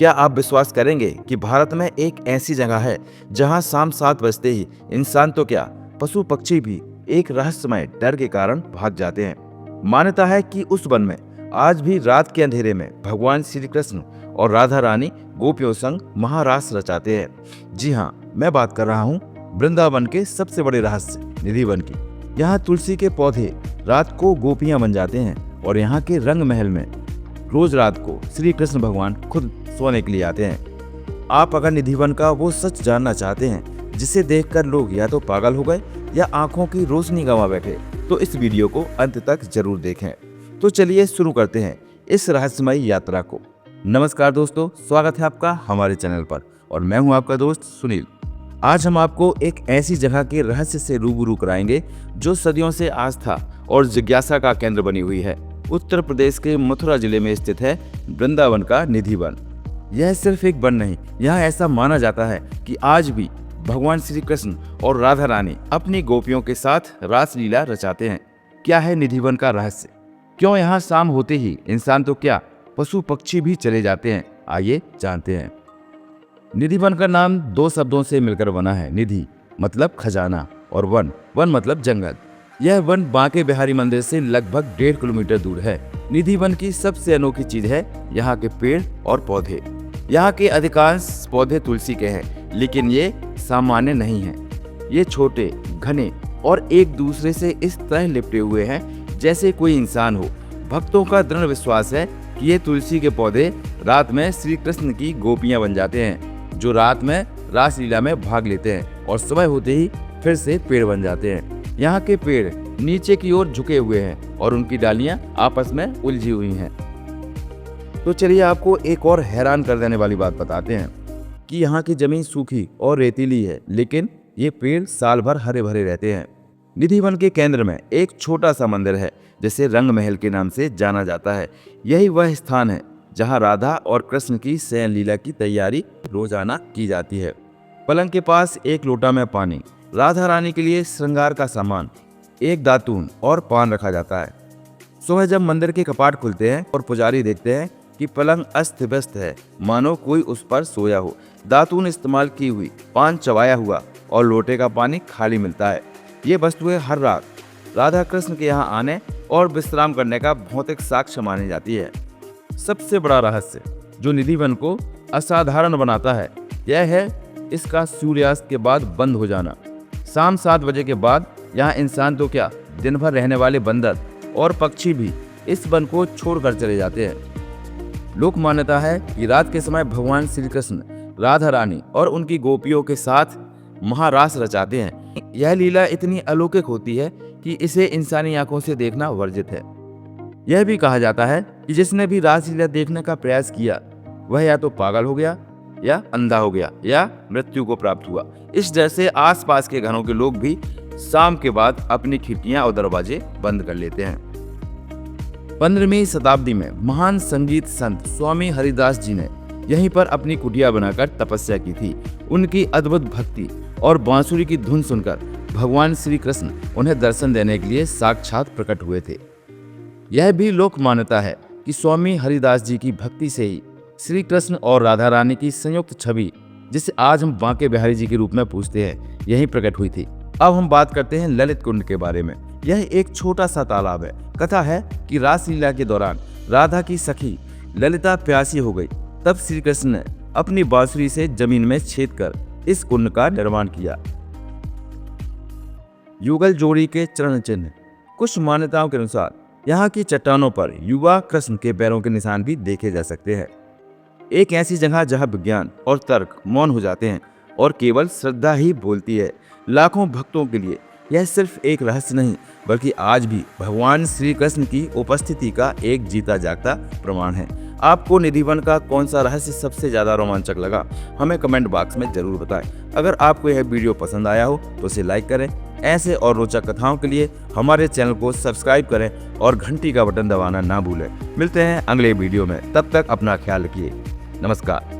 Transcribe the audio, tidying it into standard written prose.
क्या आप विश्वास करेंगे कि भारत में एक ऐसी जगह है जहां शाम 7 बजते ही इंसान तो क्या पशु पक्षी भी एक रहस्यमय डर के कारण भाग जाते हैं। मान्यता है कि उस वन में आज भी रात के अंधेरे में भगवान श्री कृष्ण और राधा रानी गोपियों संग महारास रचाते हैं। जी हाँ, मैं बात कर रहा हूँ वृंदावन के सबसे बड़े रहस्य निधि वन की। यहाँ तुलसी के पौधे रात को गोपियां बन जाते हैं और यहाँ के रंग महल में रोज रात को श्री कृष्ण भगवान खुद सोने के लिए आते हैं। आप अगर निधि वन का वो सच जानना चाहते हैं जिसे देखकर लोग या तो पागल हो गए या आंखों की रोशनी गंवा बैठे, तो इस वीडियो को अंत तक जरूर देखें। तो चलिए शुरू करते हैं इस रहस्यमय यात्रा को। नमस्कार दोस्तों, स्वागत है आपका हमारे चैनल पर और मैं हूं आपका दोस्त सुनील। आज हम आपको एक ऐसी जगह के रहस्य से रूबरू कराएंगे जो सदियों से आस्था और जिज्ञासा का केंद्र बनी हुई है। उत्तर प्रदेश के मथुरा जिले में स्थित है वृंदावन का निधि वन। यह सिर्फ एक वन नहीं, यहाँ ऐसा माना जाता है कि आज भी भगवान श्री कृष्ण और राधा रानी अपनी गोपियों के साथ रासलीला रचाते हैं। क्या है निधि वन का रहस्य? क्यों यहाँ शाम होते ही इंसान तो क्या पशु पक्षी भी चले जाते हैं? आइए जानते हैं। निधि वन का नाम दो शब्दों से मिलकर बना है। निधि मतलब खजाना और वन मतलब जंगल। यह वन बांके बिहारी मंदिर से लगभग 1.5 किलोमीटर दूर है। निधि वन की सबसे अनोखी चीज है यहाँ के पेड़ और पौधे। यहाँ के अधिकांश पौधे तुलसी के हैं, लेकिन ये सामान्य नहीं हैं। ये छोटे, घने और एक दूसरे से इस तरह लिपटे हुए हैं जैसे कोई इंसान हो। भक्तों का दृढ़ विश्वास है कि ये तुलसी के पौधे रात में श्री कृष्ण की गोपियां बन जाते हैं, जो रात में रासलीला में भाग लेते हैं और सुबह होते ही फिर से पेड़ बन जाते हैं। यहाँ के पेड़ नीचे की ओर झुके हुए हैं और उनकी डालियां आपस में उलझी हुई हैं। तो चलिए आपको एक और हैरान कर देने वाली बात बताते हैं कि यहाँ की जमीन सूखी और रेतीली है, लेकिन ये पेड़ साल भर हरे भरे रहते हैं। निधि वन के केंद्र में एक छोटा सा मंदिर है जिसे रंग महल के नाम से जाना जाता है। यही वह स्थान है जहाँ राधा और कृष्ण की शयन लीला की तैयारी रोजाना की जाती है। पलंग के पास एक लोटा में पानी, राधा रानी के लिए श्रृंगार का सामान, एक दातून और पान रखा जाता है। सुबह जब मंदिर के कपाट खुलते हैं और पुजारी देखते हैं कि पलंग अस्त व्यस्त है, मानो कोई उस पर सोया हो। दातून इस्तेमाल की हुई, पान चबाया हुआ और लोटे का पानी खाली मिलता है। ये वस्तुएं हर रात राधा कृष्ण के यहाँ आने और विश्राम करने का भौतिक साक्ष्य मानी जाती है। सबसे बड़ा रहस्य जो निधि वन को असाधारण बनाता है, यह है इसका सूर्यास्त के बाद बंद हो जाना। शाम 7 बजे के बाद यहाँ इंसान तो क्या दिन भर रहने वाले बंदर और पक्षी भी इस वन को छोड़कर चले जाते हैं। लोक मान्यता है कि रात के समय भगवान श्री कृष्ण राधा रानी और उनकी गोपियों के साथ महारास रचाते हैं। यह लीला इतनी अलौकिक होती है कि इसे इंसानी आंखों से देखना वर्जित है। यह भी कहा जाता है कि जिसने भी रासलीला देखने का प्रयास किया वह या तो पागल हो गया या अंधा हो गया या मृत्यु को प्राप्त हुआ। इस डर से आसपास के घरों के लोग भी शाम के बाद अपनी खिड़कियां और दरवाजे बंद कर लेते हैं। 15वीं शताब्दी में महान संगीत संत स्वामी हरिदास जी ने यहीं पर अपनी कुटिया बनाकर तपस्या की थी। उनकी अद्भुत भक्ति और बांसुरी की धुन सुनकर भगवान श्री कृष्ण उन्हें दर्शन देने के लिए साक्षात प्रकट हुए थे। यह भी लोक मान्यता है कि स्वामी हरिदास जी की भक्ति से ही श्री कृष्ण और राधा रानी की संयुक्त छवि, जिसे आज हम बांके बिहारी जी के रूप में पूजते हैं, यही प्रकट हुई थी। अब हम बात करते हैं ललित कुंड के बारे में। यह एक छोटा सा तालाब है। कथा है कि रासलीला के दौरान राधा की सखी ललिता प्यासी हो गई। तब श्री कृष्ण ने अपनी बांसुरी से जमीन में छेद कर इस कुंड का निर्माण किया। युगल जोड़ी के चरण चिन्ह। कुछ मान्यताओं के अनुसार यहाँ की चट्टानों पर युवा कृष्ण के पैरों के निशान भी देखे जा सकते हैं। एक ऐसी जगह जहाँ विज्ञान और तर्क मौन हो जाते हैं और केवल श्रद्धा ही बोलती है। लाखों भक्तों के लिए यह सिर्फ एक रहस्य नहीं, बल्कि आज भी भगवान श्री कृष्ण की उपस्थिति का एक जीता जागता प्रमाण है। आपको निधि वन का कौन सा रहस्य सबसे ज्यादा रोमांचक लगा, हमें कमेंट बॉक्स में जरूर बताएं। अगर आपको यह वीडियो पसंद आया हो तो इसे लाइक करें। ऐसे और रोचक कथाओं के लिए हमारे चैनल को सब्सक्राइब करें और घंटी का बटन दबाना ना भूलें। मिलते हैं अगले वीडियो में, तब तक अपना ख्याल रखिए। नमस्कार।